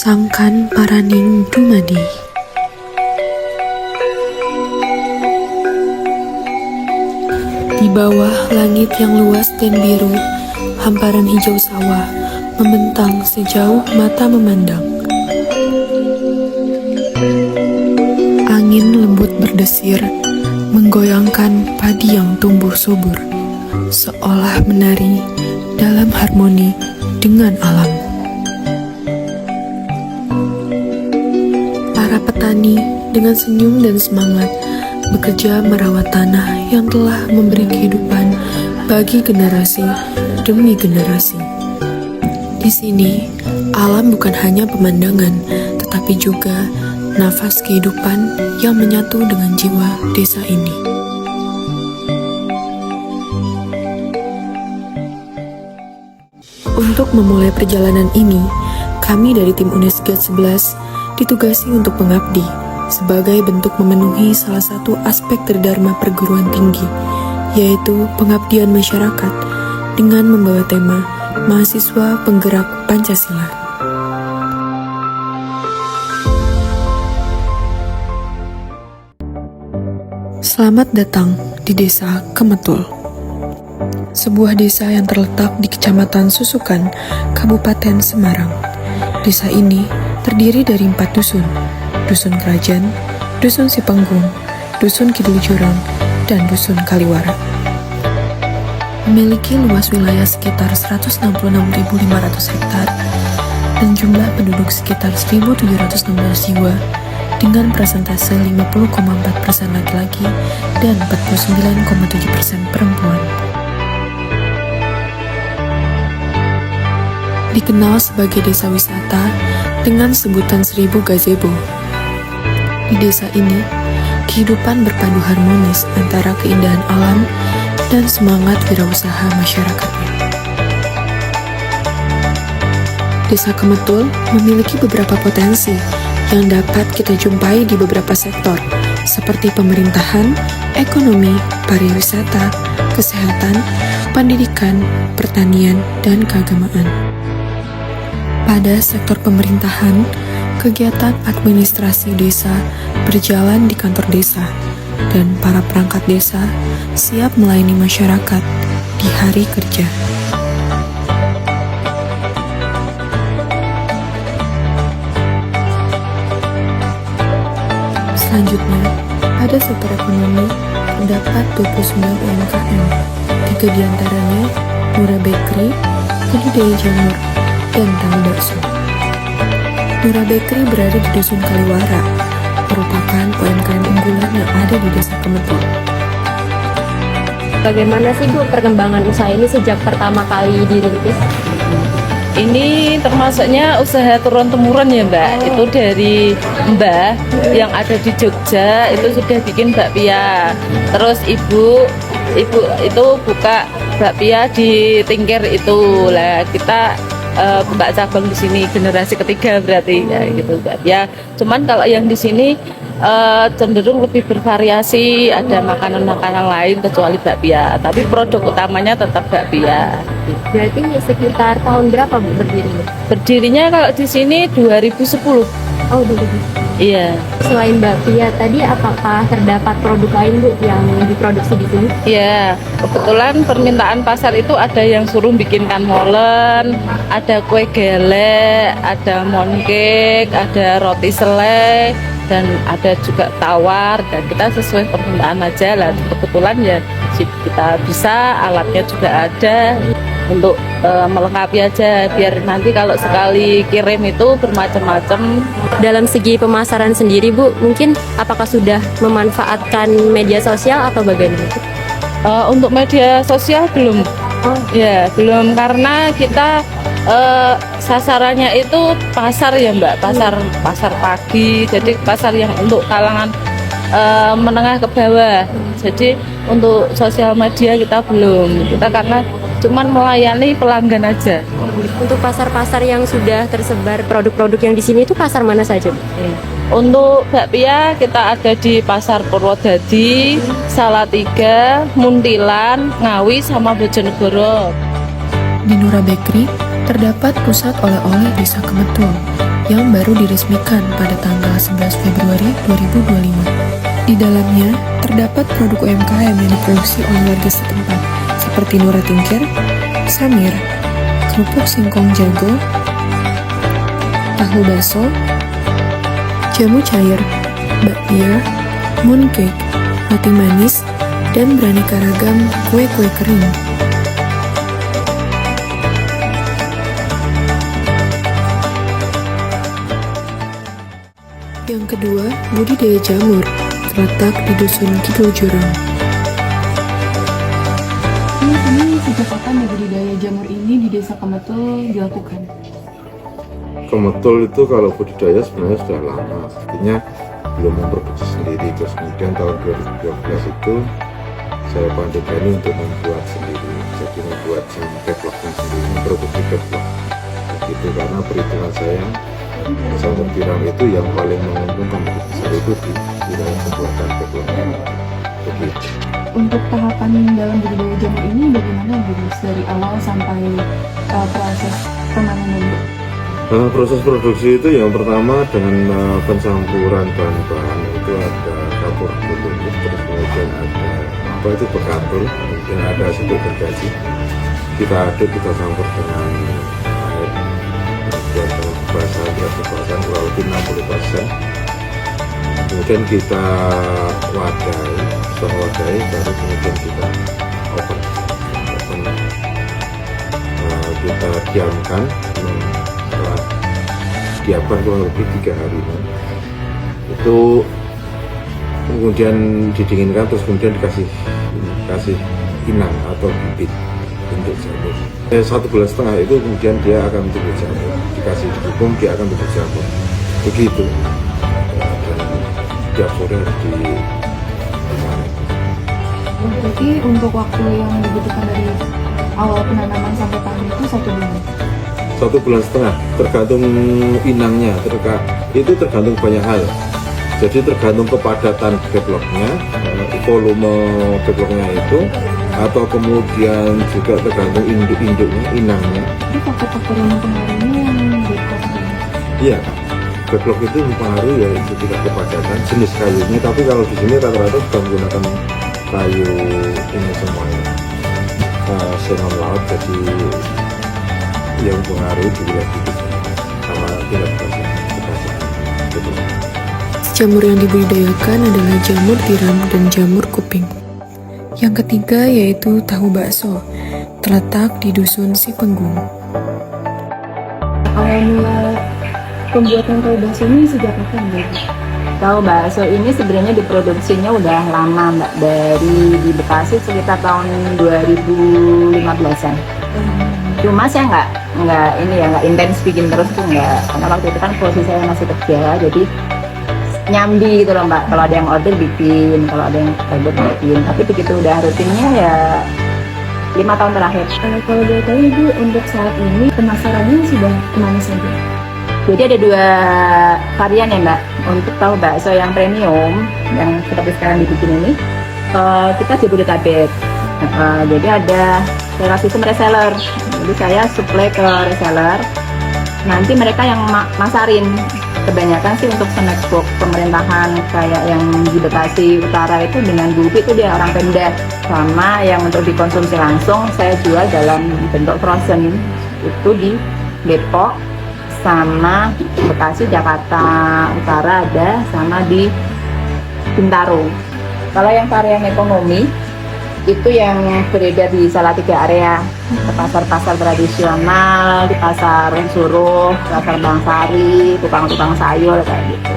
Sangkan Paraning Dumadi. Di bawah langit yang luas dan biru, hamparan hijau sawah membentang sejauh mata memandang. Angin lembut berdesir, menggoyangkan padi yang tumbuh subur, seolah menari dalam harmoni dengan alam. Para petani dengan senyum dan semangat bekerja merawat tanah yang telah memberi kehidupan bagi generasi demi generasi. Di sini, alam bukan hanya pemandangan, tetapi juga nafas kehidupan yang menyatu dengan jiwa desa ini. Untuk memulai perjalanan ini, kami dari tim Unesgat 11 ditugasi untuk mengabdi sebagai bentuk memenuhi salah satu aspek tridharma perguruan tinggi, yaitu pengabdian masyarakat dengan membawa tema Mahasiswa Penggerak Pancasila. Selamat datang di Desa Kemetul, sebuah desa yang terletak di Kecamatan Susukan, Kabupaten Semarang. Desa ini terdiri dari 4 dusun: Dusun Kerajaan, Dusun Sipenggung, Dusun Kidul Jurang, dan Dusun Kaliwara. Memiliki luas wilayah sekitar 166.500 hektar dan jumlah penduduk sekitar 1.716 jiwa dengan persentase 50,4% laki-laki dan 49,7% perempuan. Dikenal sebagai desa wisata dengan sebutan 1000 gazebo. Di desa ini, kehidupan berpadu harmonis antara keindahan alam dan semangat wirausaha masyarakatnya. Desa Kemetul memiliki beberapa potensi yang dapat kita jumpai di beberapa sektor, seperti pemerintahan, ekonomi, pariwisata, kesehatan, pendidikan, pertanian, dan keagamaan. Pada sektor pemerintahan, kegiatan administrasi desa berjalan di kantor desa, dan para perangkat desa siap melayani masyarakat di hari kerja. Selanjutnya, pada sektor ekonomi terdapat 29 UMKM, 3 diantaranya Nura Bakery, Budidaya Jamur, dan Tahu Bakso. Nura Bakery berada di Dusun Kaliwara, merupakan UMKM unggulan yang ada di Desa Kemetul. Bagaimana sih Bu perkembangan usaha ini sejak pertama kali dirintis? Ini termasuknya usaha turun-temurun ya Mbak. Itu dari Mbah yang ada di Jogja, itu sudah bikin bakpia. Terus ibu itu buka bakpia di Tingkir itu. Lah kita buka cabang di sini, generasi ketiga berarti ya gitu bakpia. Cuman kalau yang di sini cenderung lebih bervariasi, ada makanan-makanan lain kecuali bakpia, tapi produk utamanya tetap bakpia. Berarti sekitar tahun berapa Bu berdirinya? Berdirinya kalau di sini 2010. Oh, dulu. Iya. Selain bakpia tadi, apakah terdapat produk lain Bu yang diproduksi di sini? Iya, kebetulan permintaan pasar itu ada yang suruh bikinkan molen, ada kue gelek, ada mooncake, ada roti selai, dan ada juga tawar, dan kita sesuai permintaan aja lah. Kebetulan ya kita bisa, alatnya juga ada untuk melengkapi aja, biar nanti kalau sekali kirim itu bermacam-macam. Dalam segi pemasaran sendiri Bu, mungkin apakah sudah memanfaatkan media sosial atau bagaimana? Untuk media sosial belum. Ya belum, karena kita sasarannya itu pasar ya Mbak, pasar pagi, jadi pasar yang untuk kalangan menengah ke bawah. Jadi untuk sosial media kita belum, kita karena cuman melayani pelanggan aja. Untuk pasar-pasar yang sudah tersebar produk-produk yang di sini itu pasar mana saja? Untuk bakpia kita ada di Pasar Purwodadi, Salatiga, Muntilan, Ngawi, sama Bojonegoro. Di Nura Bakery terdapat pusat oleh-oleh Desa Kemetul, yang baru diresmikan pada tanggal 11 Februari 2025. Di dalamnya terdapat produk UMKM yang diproduksi oleh warga setempat seperti Nura Tingkir, Samir, kerupuk singkong jago, tahu baso, jamu cair, bakpia, mooncake, roti manis, dan beraneka ragam kue-kue kering. Yang kedua, budidaya jamur, terletak di Dusun Kidul Jurang. Ini sejak kapan budidaya jamur ini di Desa Kemetul dilakukan? Kemetul itu kalau budidaya sebenarnya sudah lama, artinya belum memproduksi sendiri. Terus kemudian tahun 2012 itu saya pandegani untuk membuat sendiri, jadi membuat jam developnya sendiri, memproduksi develop. Begitu, karena perhitungan saya jamur tiram itu yang paling menguntungkan bagi besar itu di wilayah pembuatan developnya. Begitu. Untuk tahapan dalam budidaya jamur ini bagaimana Bu? Dari awal sampai proses pemanenan Bu? Proses produksi itu yang pertama dengan pencampuran bahan-bahan itu ada kapur dulu, terus kemudian ada apa itu bekatul, kemudian ada situk gergaji. Kita aduk, kita campur dengan air, kemudian dengan kebasahan kurang lebih 60%. Kemudian kita wadai, setelah wadai baru kemudian kita oven. Kita diamkan. Diamkan kurang lebih 3 hari, itu kemudian didinginkan, terus kemudian dikasih inang atau bibit untuk jamur. 1,5 bulan itu kemudian dia akan tumbuh jamur, dikasih didukung dia akan tumbuh jamur, begitu. Dan tiap sore harus dipanen. Berarti untuk waktu yang dibutuhkan dari awal penanaman sampai panen itu 1 bulan? 1,5 bulan, tergantung inangnya, itu tergantung banyak hal. Jadi tergantung kepadatan developnya, volume developnya itu, atau kemudian juga tergantung induk-induknya, inangnya. Jadi faktor-faktor yang mempengaruhi yang berkaitan? Iya, develop itu mempengaruhi ya itu tidak kepadatan jenis kayunya, tapi kalau di sini rata-rata sudah menggunakan kayu ini semuanya, sengon laut, jadi yang mempengaruhi juga gitu sama tidak kepadatan. Jamur yang dibudidayakan adalah jamur tiram dan jamur kuping. Yang ketiga yaitu tahu bakso, terletak di Dusun Sipenggung. Awal mula pembuatan tahu bakso ini sejak kapan, Bu? Tahu bakso ini sebenarnya diproduksinya udah lama Mbak, dari di Bekasi sekitar tahun 2015-an. Cuma saya nggak intens bikin terus tuh nggak, karena waktu itu kan posisi saya masih kerja, jadi nyambi gitu loh Mbak. Kalau ada yang order bikin, kalau ada yang order bikin. Tapi begitu udah rutinnya ya 5 tahun terakhir. Kalau boleh tahu Ibu, untuk saat ini pemasarannya sudah kemana saja? Jadi ada 2 varian ya Mbak. Untuk tahu bakso yang premium yang seperti sekarang dibikin ini, kita Jabodetabek. Jadi ada lewat sistem reseller. Jadi saya supply ke reseller. Nanti mereka yang masarin. Kebanyakan sih untuk snack box pemerintahan kayak yang di Bekasi Utara itu dengan Gupi itu dia orang Pemda. Sama yang untuk dikonsumsi langsung saya jual dalam bentuk frozen itu di Depok sama Bekasi, Jakarta Utara ada, sama di Bintaro. Kalau yang varian ekonomi itu yang beredar di Salatiga area, ke pasar-pasar tradisional, di pasar Suruh, pasar Bangsari, tukang-tukang sayur kayak gitu.